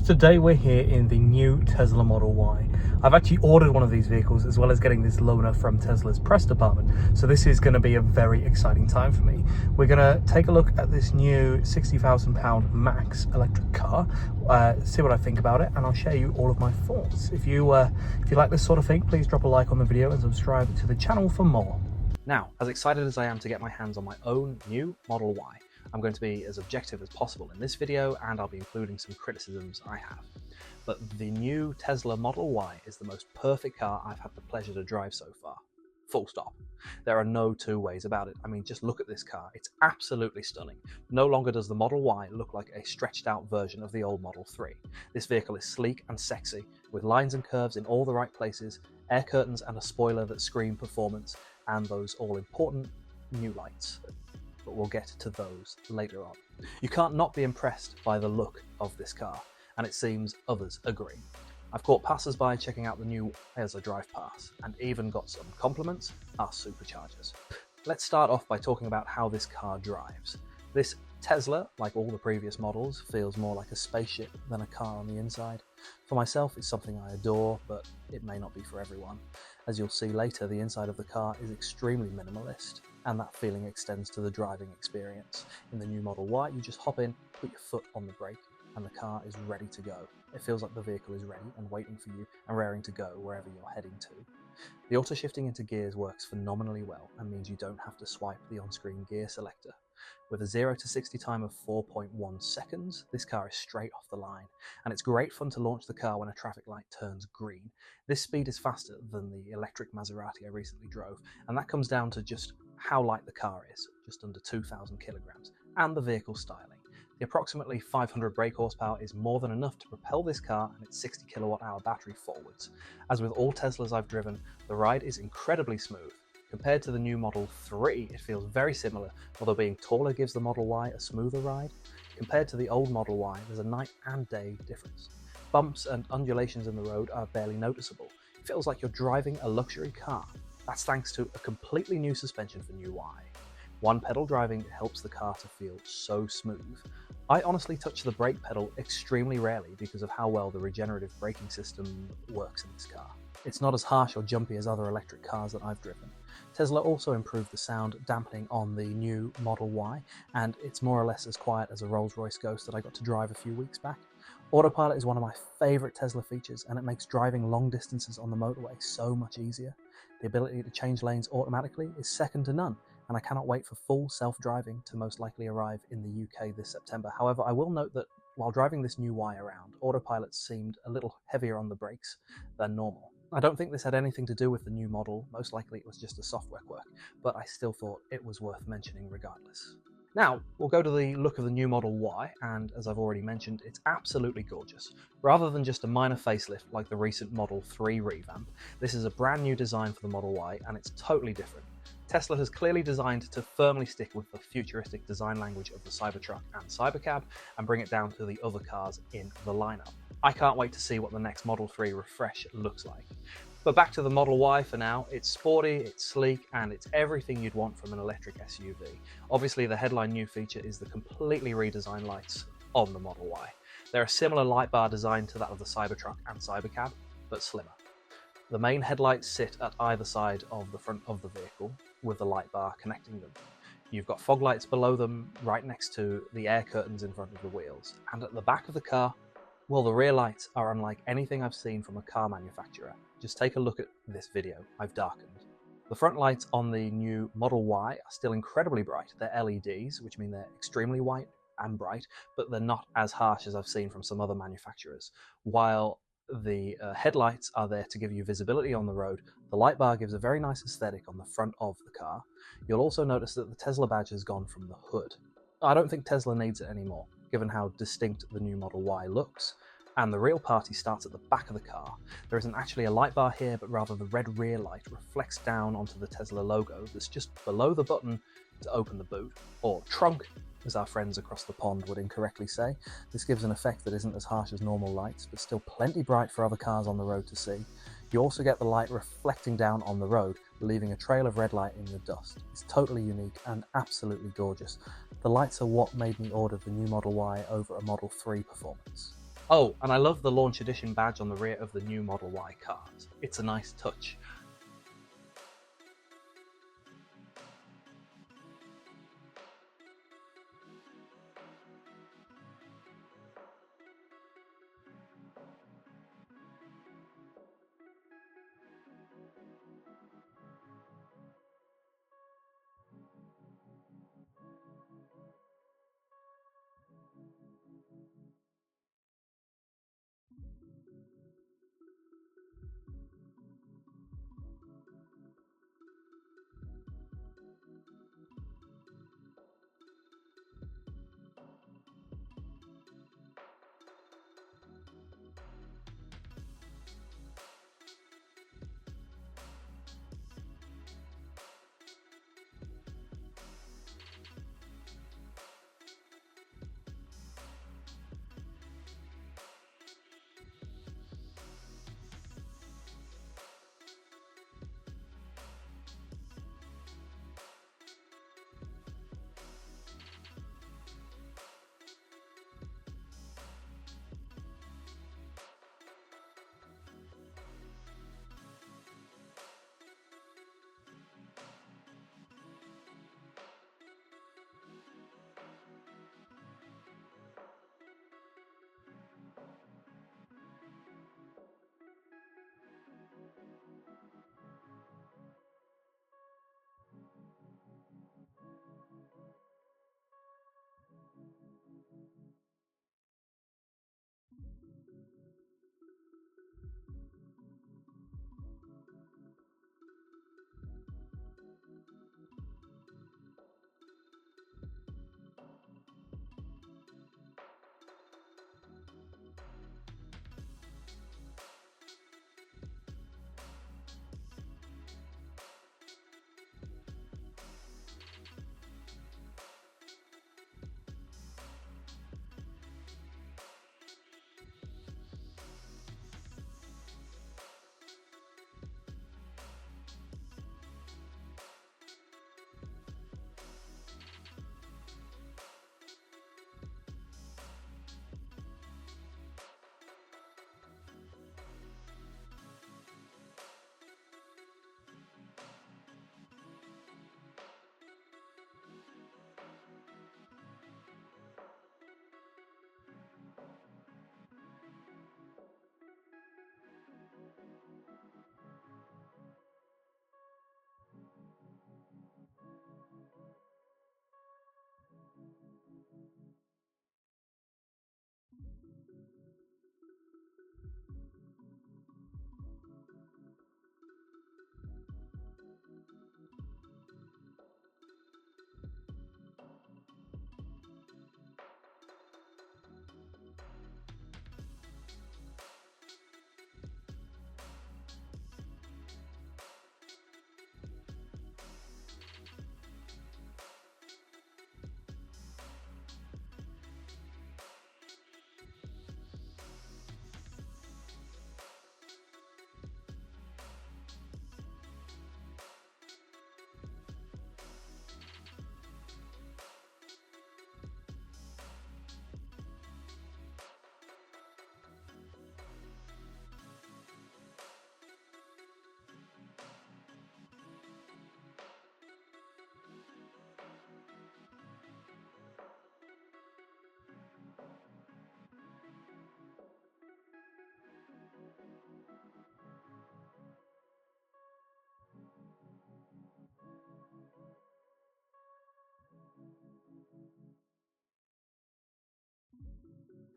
Today we're here in the new Tesla Model Y. I've actually ordered one of these vehicles as well as getting this loaner from Tesla's press department. So this is going to be a very exciting time for me. We're going to take a look at this new £60,000 max electric car, see what I think about it, and I'll share you all of my thoughts. If you like this sort of thing, please drop a like on the video and subscribe to the channel for more. Now, as excited as I am to get my hands on my own new Model Y, I'm going to be as objective as possible in this video, and I'll be including some criticisms I have. But the new Tesla Model Y is the most perfect car I've had the pleasure to drive so far. Full stop. There are no two ways about it. I mean, just look at this car. It's absolutely stunning. No longer does the Model Y look like a stretched out version of the old Model 3. This vehicle is sleek and sexy, with lines and curves in all the right places, air curtains and a spoiler that scream performance, and those all important new lights. But we'll get to those later on. You can't not be impressed by the look of this car, and it seems others agree. I've caught passers-by checking out the new Tesla Drive Pass, and even got some compliments, our superchargers. Let's start off by talking about how this car drives. This Tesla, like all the previous models, feels more like a spaceship than a car on the inside. For myself, it's something I adore, but it may not be for everyone. As you'll see later, the inside of the car is extremely minimalist, and that feeling extends to the driving experience. In the new Model Y, you just hop in, put your foot on the brake, and the car is ready to go. It feels like the vehicle is ready and waiting for you and raring to go wherever you're heading to. The auto shifting into gears works phenomenally well and means you don't have to swipe the on-screen gear selector. With a 0 to 60 time of 4.1 seconds, this car is straight off the line, and it's great fun to launch the car when a traffic light turns green. This speed is faster than the electric Maserati I recently drove, and that comes down to just how light the car is, just under 2,000 kilograms, and the vehicle styling. The approximately 500 brake horsepower is more than enough to propel this car and its 60 kilowatt hour battery forwards. As with all Teslas I've driven, the ride is incredibly smooth. Compared to the new Model 3, it feels very similar, although being taller gives the Model Y a smoother ride. Compared to the old Model Y, there's a night and day difference. Bumps and undulations in the road are barely noticeable. It feels like you're driving a luxury car. That's thanks to a completely new suspension for new Y. One pedal driving helps the car to feel so smooth. I honestly touch the brake pedal extremely rarely because of how well the regenerative braking system works in this car. It's not as harsh or jumpy as other electric cars that I've driven. Tesla also improved the sound dampening on the new Model Y, and it's more or less as quiet as a Rolls-Royce Ghost that I got to drive a few weeks back. Autopilot is one of my favourite Tesla features, and it makes driving long distances on the motorway so much easier. The ability to change lanes automatically is second to none, and I cannot wait for full self-driving to most likely arrive in the UK this September. However, I will note that while driving this new Y around, autopilot seemed a little heavier on the brakes than normal. I don't think this had anything to do with the new model, most likely it was just a software quirk, but I still thought it was worth mentioning regardless. Now, we'll go to the look of the new Model Y, and as I've already mentioned, it's absolutely gorgeous. Rather than just a minor facelift like the recent Model 3 revamp, this is a brand new design for the Model Y, and it's totally different. Tesla has clearly designed to firmly stick with the futuristic design language of the Cybertruck and Cybercab and bring it down to the other cars in the lineup. I can't wait to see what the next Model 3 refresh looks like. But back to the Model Y for now. It's sporty, it's sleek, and it's everything you'd want from an electric SUV. Obviously, the headline new feature is the completely redesigned lights on the Model Y. They're a similar light bar design to that of the Cybertruck and Cybercab, but slimmer. The main headlights sit at either side of the front of the vehicle, with the light bar connecting them. You've got fog lights below them, right next to the air curtains in front of the wheels. And at the back of the car, well, the rear lights are unlike anything I've seen from a car manufacturer. Just take a look at this video I've darkened. The front lights on the new Model Y are still incredibly bright. They're LEDs, which mean they're extremely white and bright, but they're not as harsh as I've seen from some other manufacturers. While the headlights are there to give you visibility on the road, the light bar gives a very nice aesthetic on the front of the car. You'll also notice that the Tesla badge has gone from the hood. I don't think Tesla needs it anymore, given how distinct the new Model Y looks, and the real party starts at the back of the car. There isn't actually a light bar here, but rather the red rear light reflects down onto the Tesla logo that's just below the button to open the boot, or trunk, as our friends across the pond would incorrectly say. This gives an effect that isn't as harsh as normal lights, but still plenty bright for other cars on the road to see. You also get the light reflecting down on the road, leaving a trail of red light in the dust. It's totally unique and absolutely gorgeous. The lights are what made me order the new Model Y over a Model 3 performance. Oh, and I love the launch edition badge on the rear of the new Model Y cars. It's a nice touch.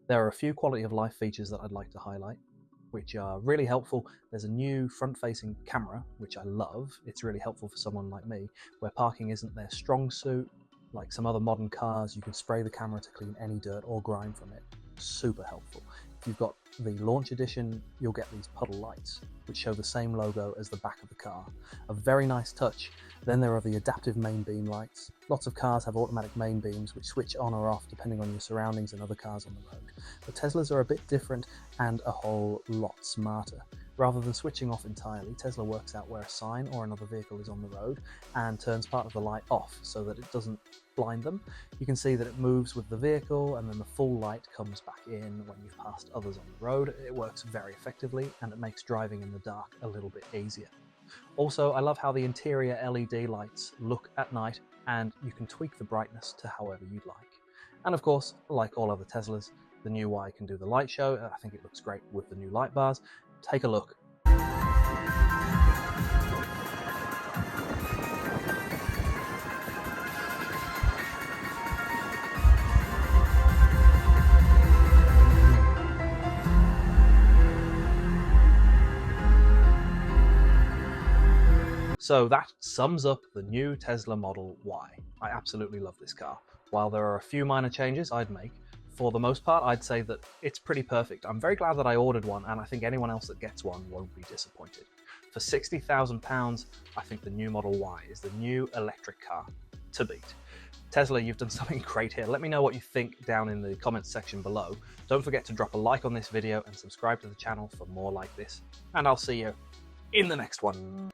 There are a few quality of life features that I'd like to highlight, which are really helpful. There's a new front-facing camera, which I love. It's really helpful for someone like me, where parking isn't their strong suit. Like some other modern cars, you can spray the camera to clean any dirt or grime from it. Super helpful. If you've got the launch edition, you'll get these puddle lights, which show the same logo as the back of the car. A very nice touch. Then there are the adaptive main beam lights. Lots of cars have automatic main beams which switch on or off depending on your surroundings and other cars on the road. But Teslas are a bit different and a whole lot smarter. Rather than switching off entirely, Tesla works out where a sign or another vehicle is on the road and turns part of the light off so that it doesn't blind them. You can see that it moves with the vehicle and then the full light comes back in when you've passed others on the road. It works very effectively and it makes driving in the dark a little bit easier. Also, I love how the interior LED lights look at night and you can tweak the brightness to however you'd like. And of course, like all other Teslas, the new Y can do the light show. I think it looks great with the new light bars. Take a look. So that sums up the new Tesla Model Y. I absolutely love this car. While there are a few minor changes I'd make, for the most part, I'd say that it's pretty perfect. I'm very glad that I ordered one, and I think anyone else that gets one won't be disappointed. For £60,000, I think the new Model Y is the new electric car to beat. Tesla, you've done something great here. Let me know what you think down in the comments section below. Don't forget to drop a like on this video and subscribe to the channel for more like this. And I'll see you in the next one.